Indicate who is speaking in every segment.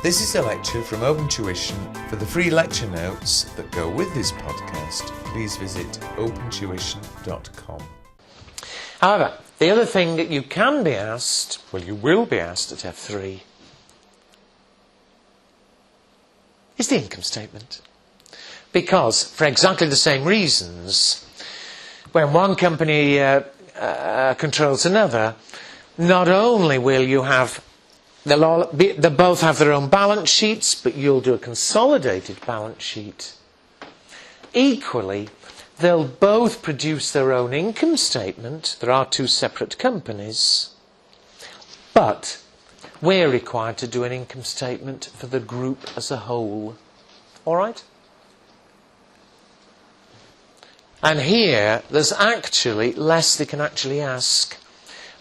Speaker 1: This is a lecture from Open Tuition. For the free lecture notes that go with this podcast, please visit opentuition.com.
Speaker 2: However, the other thing that you can be asked, well, you will be asked at F3, is the income statement. Because, for exactly the same reasons, when one company controls another, not only will you have, they'll both have their own balance sheets, but you'll do a consolidated balance sheet. Equally, they'll both produce their own income statement. There are two separate companies. But we're required to do an income statement for the group as a whole. All right? And here, there's actually less they can actually ask.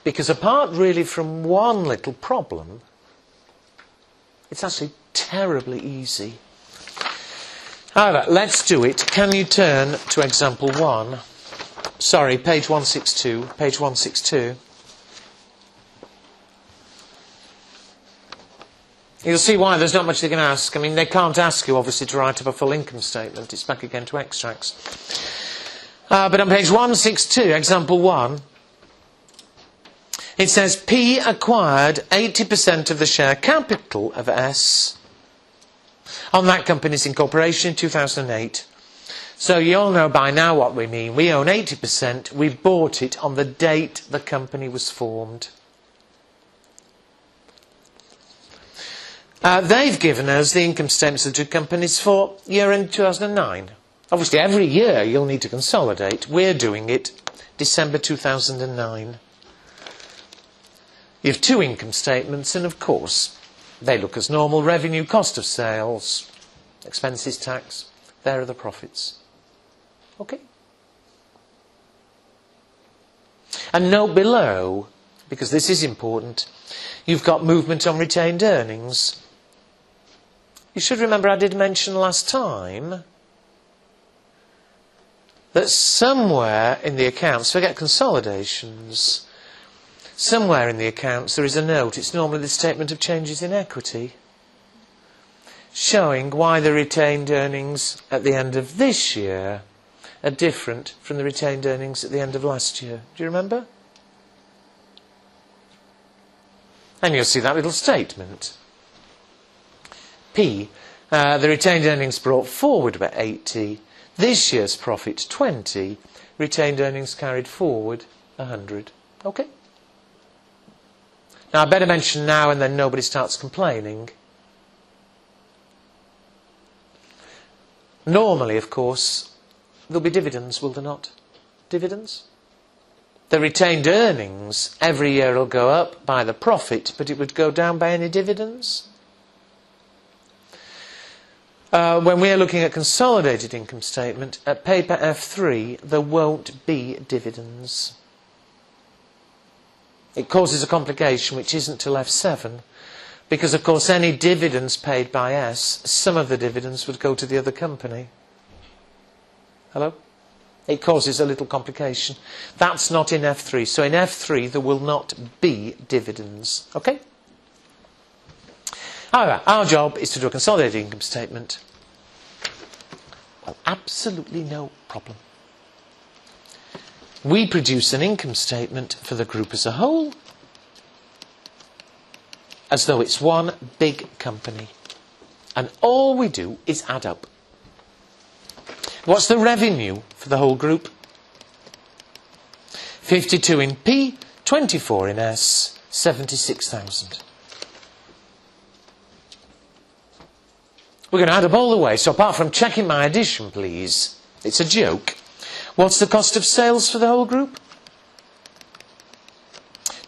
Speaker 2: Because apart really from one little problem, it's actually terribly easy. However, let's do it. Can you turn to example 1? Sorry, page 162. Page 162. You'll see why there's not much they can ask. I mean, they can't ask you, obviously, to write up a full income statement. It's back again to extracts. But on page 162, example 1, it says P acquired 80% of the share capital of S on that company's incorporation in 2008. So you all know by now what we mean. We own 80%. We bought it on the date the company was formed. They've given us the income statements of the two companies for year end 2009. Obviously, every year you'll need to consolidate. We're doing it December 2009. You have two income statements, and of course, they look as normal: revenue, cost of sales, expenses, tax. There are the profits. Okay? And note below, because this is important, you've got movement on retained earnings. You should remember I did mention last time that somewhere in the accounts, forget consolidations, somewhere in the accounts there is a note, it's normally the statement of changes in equity, showing why the retained earnings at the end of this year are different from the retained earnings at the end of last year. Do you remember? And you'll see that little statement. P, the retained earnings brought forward were 80, this year's profit 20, retained earnings carried forward 100. Okay? Now, I better mention now and then nobody starts complaining. Normally, of course, there'll be dividends, will there not? Dividends? The retained earnings every year will go up by the profit, but it would go down by any dividends. When we're looking at consolidated income statement, at paper F3, there won't be dividends. It causes a complication which isn't till F7, because of course any dividends paid by S, some of the dividends would go to the other company. Hello? It causes a little complication. That's not in F3. So in F3 there will not be dividends. Okay? However, our job is to do a consolidated income statement. Well, absolutely no problem. We produce an income statement for the group as a whole, as though it's one big company. And all we do is add up. What's the revenue for the whole group? 52 in P, 24 in S, 76,000. We're going to add up all the way, so apart from checking my addition, please, it's a joke. What's the cost of sales for the whole group?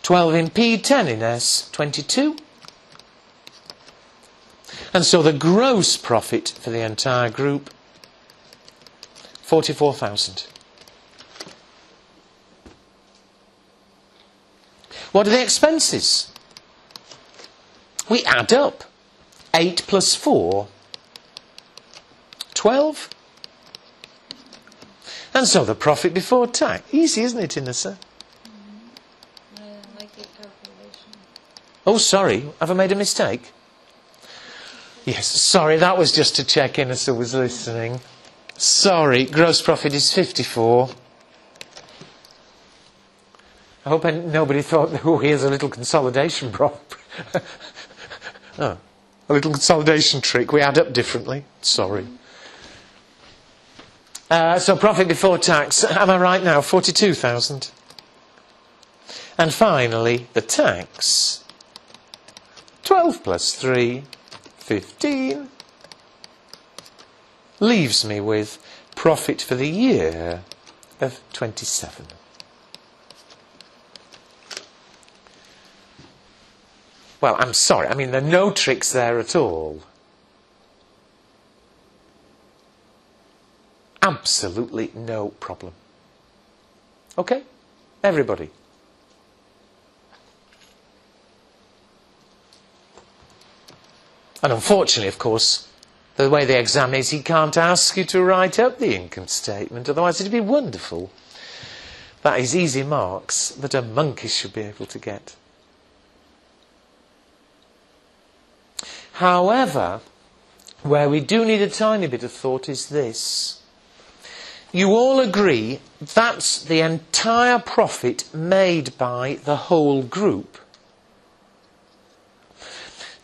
Speaker 2: 12 in P, 10 in S, 22. And so the gross profit for the entire group, 44,000. What are the expenses? We add up. 8 plus 4, 12. And so the profit before tax. Easy, isn't it, Inessa?
Speaker 3: I like your calculation.
Speaker 2: Oh, sorry. Have I made a mistake? Yes, sorry, that was just to check in as I was listening. Sorry, gross profit is 54. I hope nobody thought, oh, here's a little consolidation oh, a little consolidation trick. We add up differently. Sorry. So profit before tax, am I right now? 42,000. And finally, the tax. 12 plus 3, 15. Leaves me with profit for the year of 27. Well, I'm sorry. I mean, there are no tricks there at all. Absolutely no problem. Okay? Everybody. And unfortunately, of course, the way the exam is, he can't ask you to write up the income statement. Otherwise, it'd be wonderful. That is easy marks that a monkey should be able to get. However, where we do need a tiny bit of thought is this. You all agree that's the entire profit made by the whole group.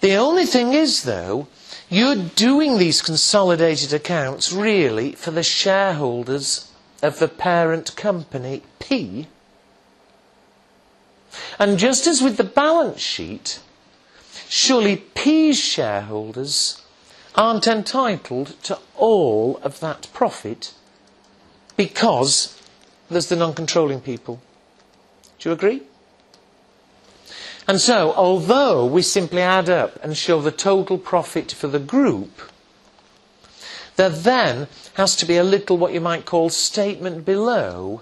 Speaker 2: The only thing is, though, you're doing these consolidated accounts really for the shareholders of the parent company, P. And just as with the balance sheet, surely P's shareholders aren't entitled to all of that profit because there's the non-controlling people. Do you agree? And so, although we simply add up and show the total profit for the group, there then has to be a little what you might call statement below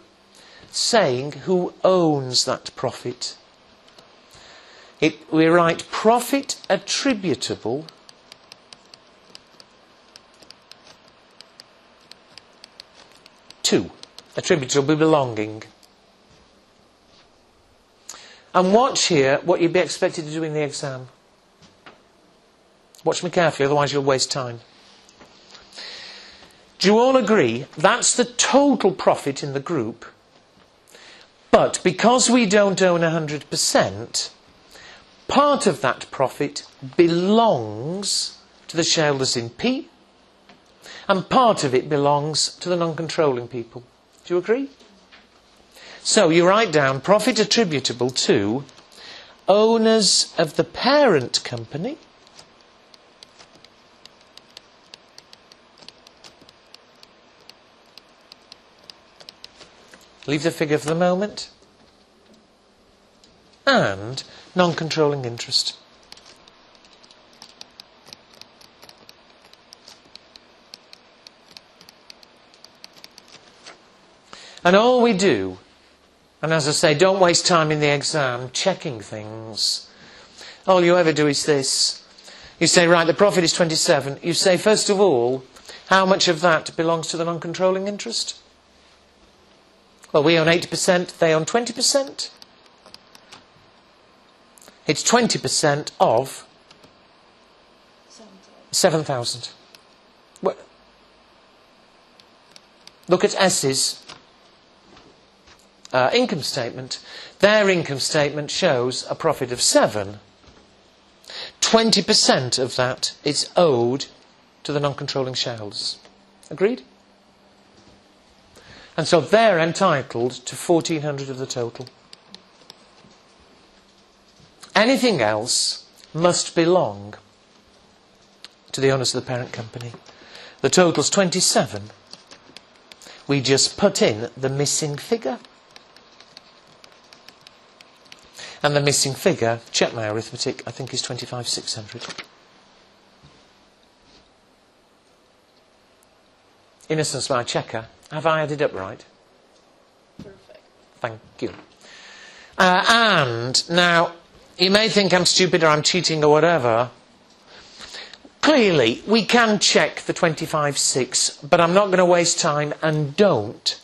Speaker 2: saying who owns that profit. We write profit attributable to, attributable belonging. And watch here what you'd be expected to do in the exam. Watch me carefully, otherwise you'll waste time. Do you all agree that's the total profit in the group? But because we don't own 100%, part of that profit belongs to the shareholders in P, and part of it belongs to the non-controlling people. Do you agree? So you write down profit attributable to owners of the parent company, leave the figure for the moment, and non-controlling interest. And all we do, and as I say, don't waste time in the exam checking things. All you ever do is this. You say, right, the profit is 27. You say, first of all, how much of that belongs to the non-controlling interest? Well, we own 80%, they own 20%. It's 20% of 7,000. Look at S's income statement. Their income statement shows a profit of 7. 20% of that is owed to the non-controlling shareholders. Agreed? And so they're entitled to 1,400 of the total. Anything else must belong to the owners of the parent company. The total's 27. We just put in the missing figure. And the missing figure, check my arithmetic, I think is 25,600. Innocence by checker. Have I added up right?
Speaker 3: Perfect.
Speaker 2: Thank you. And now, you may think I'm stupid or I'm cheating or whatever. Clearly, we can check the 25,600, but I'm not going to waste time and don't.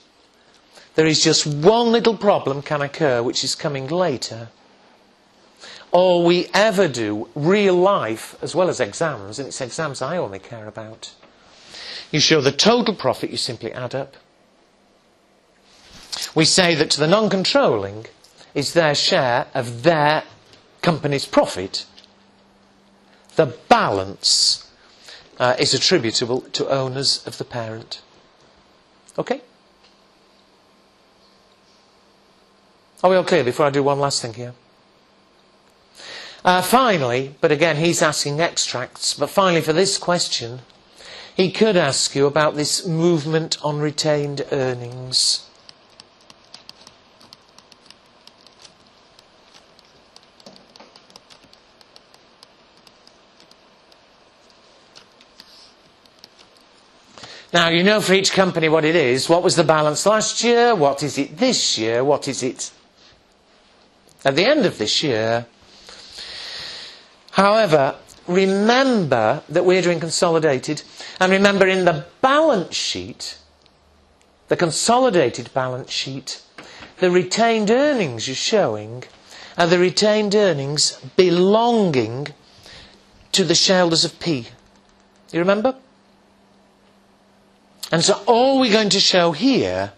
Speaker 2: There is just one little problem can occur, which is coming later. all we ever do, real life as well as exams, and it's exams I only care about. You show the total profit, you simply add up. We say that to the non-controlling is their share of their company's profit. The balance is attributable to owners of the parent. Okay? Are we all clear before I do one last thing here? Finally, but again he's asking extracts, but finally for this question, he could ask you about this movement on retained earnings. Now, you know for each company what it is. What was the balance last year? What is it this year? What is it at the end of this year? However, remember that we're doing consolidated. And remember in the balance sheet, the consolidated balance sheet, the retained earnings you're showing are the retained earnings belonging to the shareholders of P. You remember? And so all we're going to show here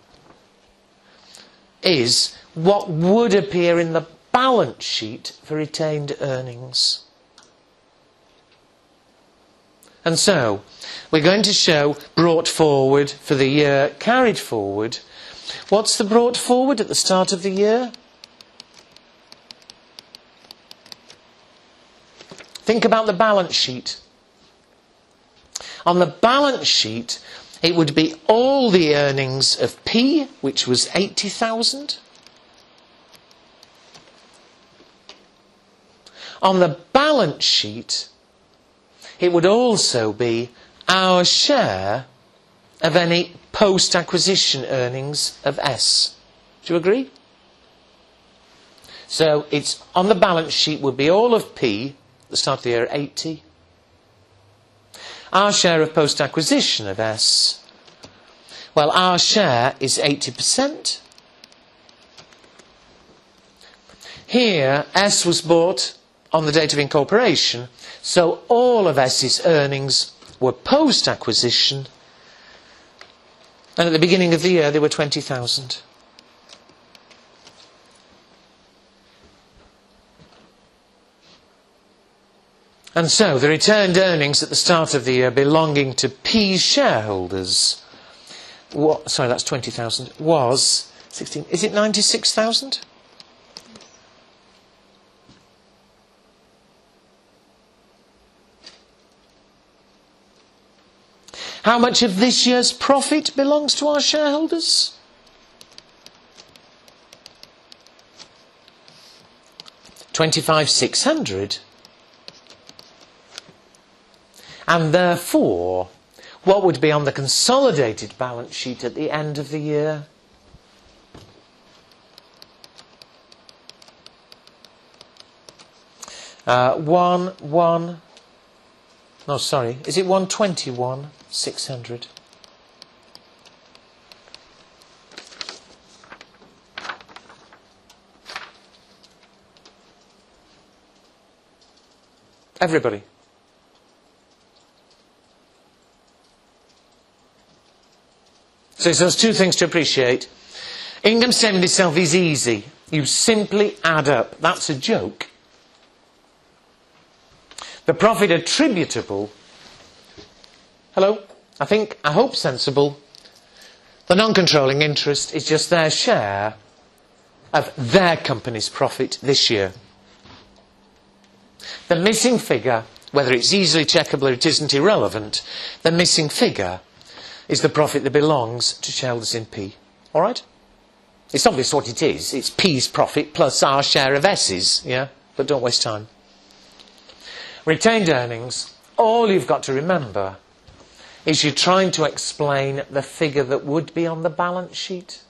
Speaker 2: is what would appear in the balance sheet for retained earnings. And so we're going to show brought forward for the year carried forward. What's the brought forward at the start of the year? Think about the balance sheet. On the balance sheet, it would be all the earnings of P, which was 80,000. On the balance sheet, it would also be our share of any post-acquisition earnings of S. Do you agree? So it's on the balance sheet would be all of P, at the start of the year, 80. Our share of post-acquisition of S, well, our share is 80%. Here, S was bought on the date of incorporation, so all of S's earnings were post-acquisition, and at the beginning of the year they were 20,000. And so the returned earnings at the start of the year belonging to P shareholders, sorry, that's 20,000, was 16, is it 96,000? How much of this year's profit belongs to our shareholders? $25,600. And therefore, what would be on the consolidated balance sheet at the end of the year? Is it 121,600? Everybody. So there's two things to appreciate. Income statement itself is easy. You simply add up. That's a joke. The profit attributable, hello, I hope sensible. The non-controlling interest is just their share of their company's profit this year. The missing figure, whether it's easily checkable or it isn't irrelevant, the missing figure is the profit that belongs to shareholders in P. All right? It's obvious what it is. It's P's profit plus our share of S's, yeah? But don't waste time. Retained earnings, all you've got to remember is you're trying to explain the figure that would be on the balance sheet.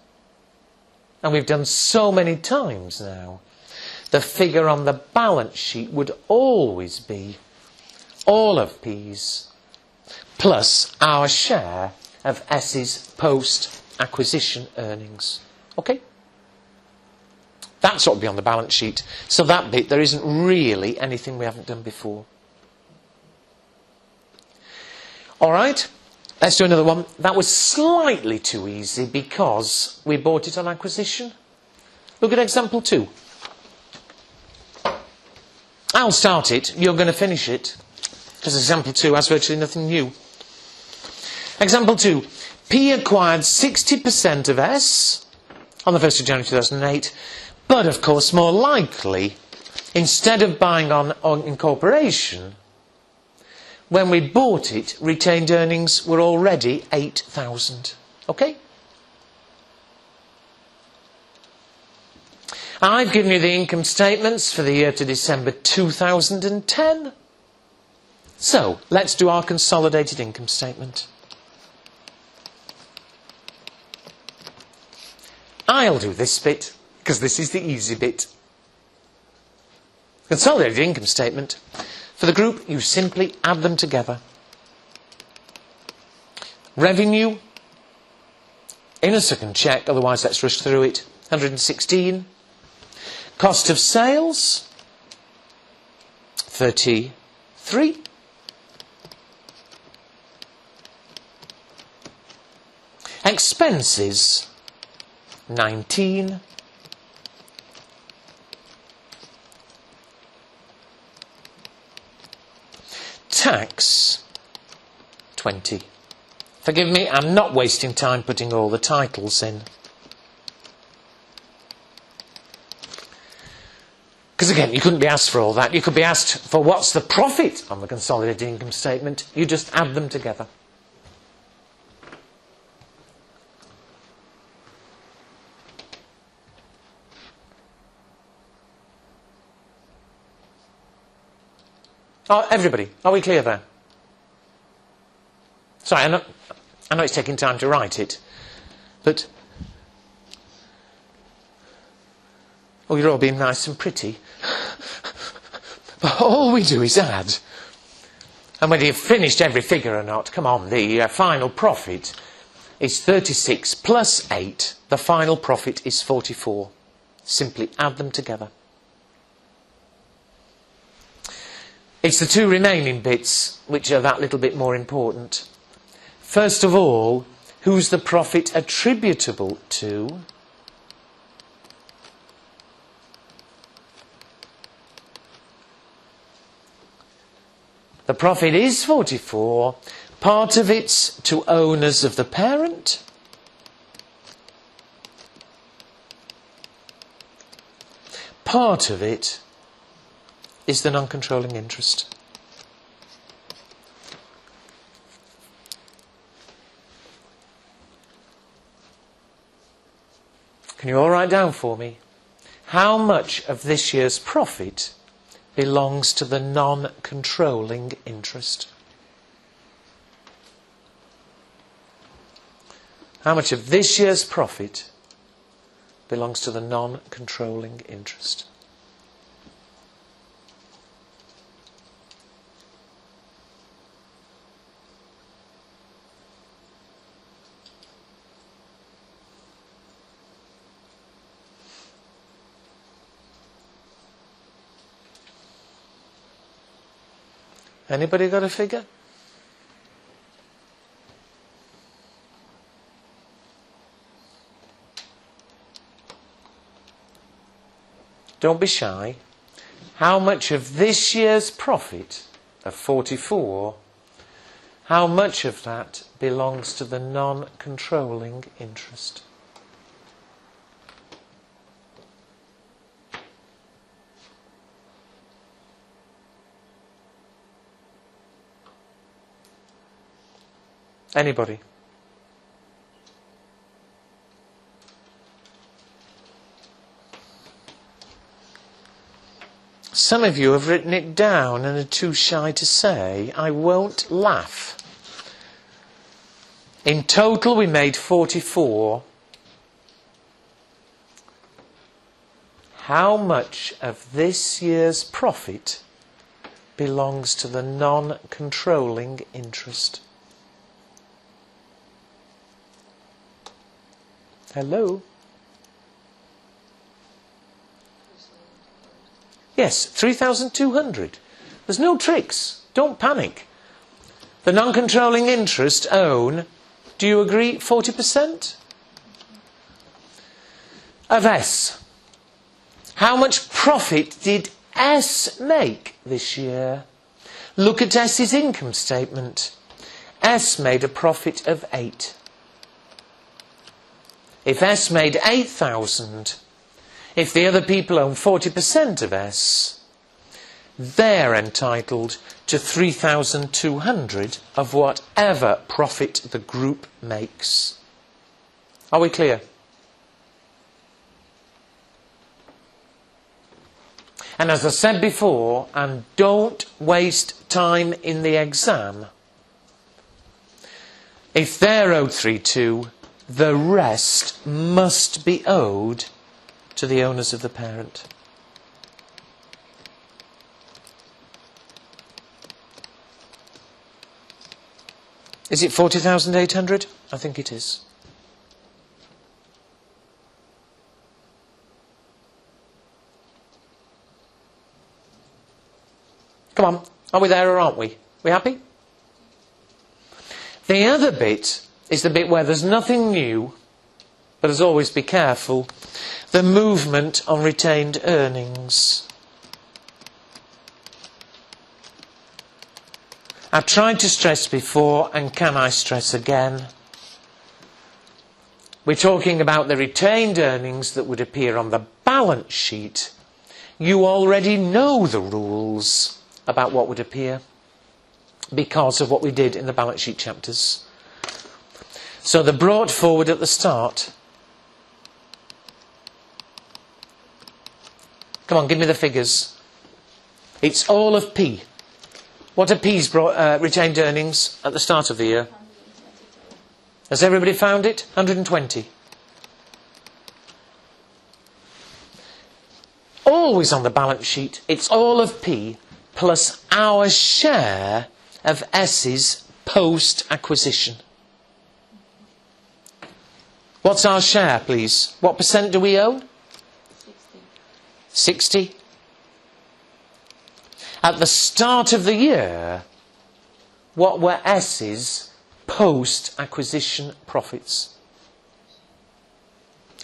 Speaker 2: And we've done so many times now. The figure on the balance sheet would always be all of P's plus our share of S's post-acquisition earnings. Okay? That's what will be on the balance sheet. So that bit, there isn't really anything we haven't done before. All right, let's do another one. That was slightly too easy because we bought it on acquisition. Look at example 2. I'll start it, you're going to finish it, because example 2 has virtually nothing new. Example 2. P acquired 60% of S on the 1st of January 2008, but of course more likely, instead of buying on incorporation, when we bought it, retained earnings were already 8,000. Okay? I've given you the income statements for the year to December 2010. So, let's do our consolidated income statement. I'll do this bit, because this is the easy bit. Consolidated income statement. For the group, you simply add them together. Revenue, in a second check, otherwise let's rush through it, 116. Cost of sales, 33. Expenses, 19. Tax, 20. Forgive me, I'm not wasting time putting all the titles in. Because again, you couldn't be asked for all that. You could be asked for what's the profit on the consolidated income statement. You just add them together. Oh, everybody, are we clear there? Sorry, I know it's taking time to write it, but... Oh, you're all being nice and pretty. But all we do is add. And whether you've finished every figure or not, come on, the final profit is 36 plus 8. The final profit is 44. Simply add them together. It's the 2 remaining bits which are that little bit more important. First of all, who's the profit attributable to? The profit is 44. Part of it's to owners of the parent. Part of it is the non-controlling interest. Can you all write down for me? How much of this year's profit belongs to the non-controlling interest? How much of this year's profit belongs to the non-controlling interest? Anybody got a figure? Don't be shy. How much of this year's profit of 44, how much of that belongs to the non-controlling interest? Anybody? Some of you have written it down and are too shy to say. I won't laugh. In total, we made 44. How much of this year's profit belongs to the non-controlling interest? Hello? Yes, 3,200. There's no tricks. Don't panic. The non-controlling interest own, do you agree, 40%? Of S. How much profit did S make this year? Look at S's income statement. S made a profit of 8. If S made 8,000, if the other people own 40% of S, they're entitled to 3,200 of whatever profit the group makes. Are we clear? And as I said before, and don't waste time in the exam, if they're owed 3,200, the rest must be owed to the owners of the parent. Is it 40,800? I think it is. Come on, are we there or aren't we? We happy? The other bit is the bit where there's nothing new, but as always be careful, the movement on retained earnings. I've tried to stress before, and can I stress again? We're talking about the retained earnings that would appear on the balance sheet. You already know the rules about what would appear because of what we did in the balance sheet chapters. So they're brought forward at the start. Come on, give me the figures. It's all of P. What are P's retained earnings at the start of the year?
Speaker 3: 122.
Speaker 2: Has everybody found it? 120. Always on the balance sheet, it's all of P plus our share of S's post-acquisition. What's our share, please? What percent do we own? 60. At the start of the year, what were S's post-acquisition profits?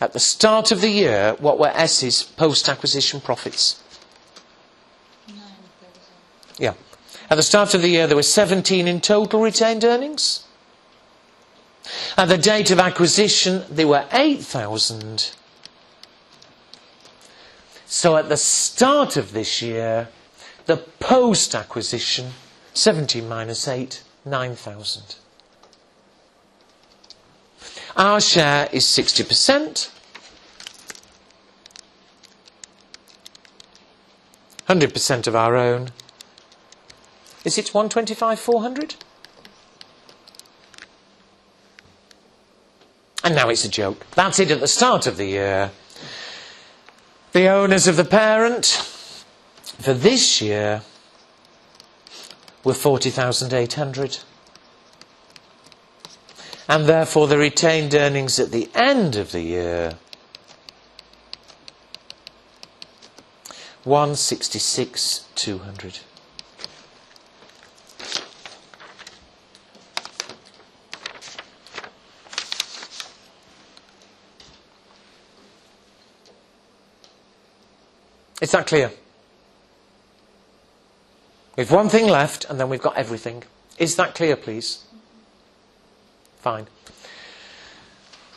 Speaker 2: At the start of the year, what were S's post-acquisition profits?
Speaker 3: 9,000.
Speaker 2: Yeah. At the start of the year, there were 17 in total retained earnings. At the date of acquisition, there were 8,000. So at the start of this year, the post-acquisition, 17 minus 8, 9,000. Our share is 60%. 100% of our own. Is it 125,400? And now it's a joke. That's it at the start of the year. The owners of the parent for this year were 40,800. And therefore the retained earnings at the end of the year, 166,200. Is that clear? We've one thing left and then we've got everything. Is that clear, please? Fine.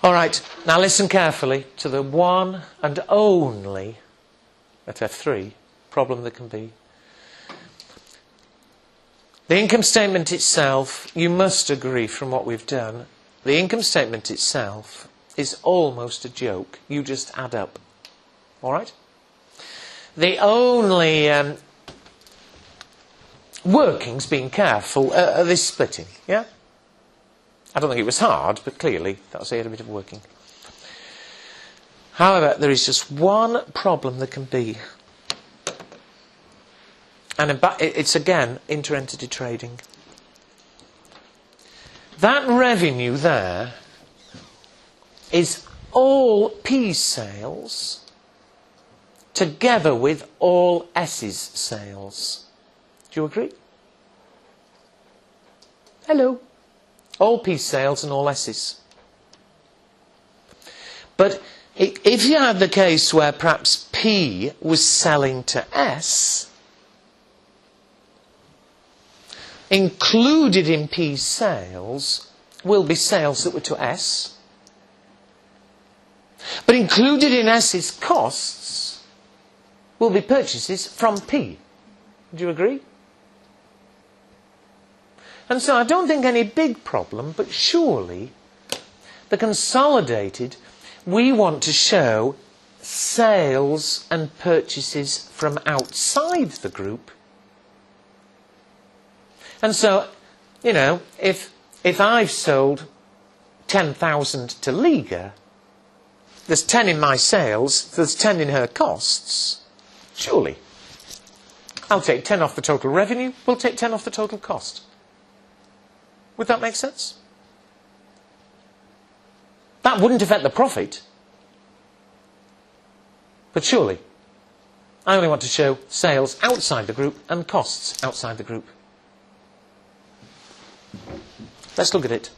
Speaker 2: All right, now listen carefully to the one and only, at F3, problem that can be. The income statement itself, you must agree from what we've done, the income statement itself is almost a joke. You just add up. All right? The only workings, being careful, are this splitting, yeah? I don't think it was hard, but clearly that was a bit of working. However, there is just one problem that can be. And it's again inter-entity trading. That revenue there is all P sales together with all S's sales. Do you agree? Hello. All P's sales and all S's. But if you had the case where perhaps P was selling to S, included in P's sales will be sales that were to S, but included in S's costs will be purchases from P. Do you agree? And so I don't think any big problem, but surely the consolidated, we want to show sales and purchases from outside the group. And so, you know, if I've sold 10,000 to Liga, there's 10 in my sales, there's 10 in her costs, surely I'll take 10 off the total revenue, we'll take 10 off the total cost. Would that make sense? That wouldn't affect the profit. But surely, I only want to show sales outside the group and costs outside the group. Let's look at it.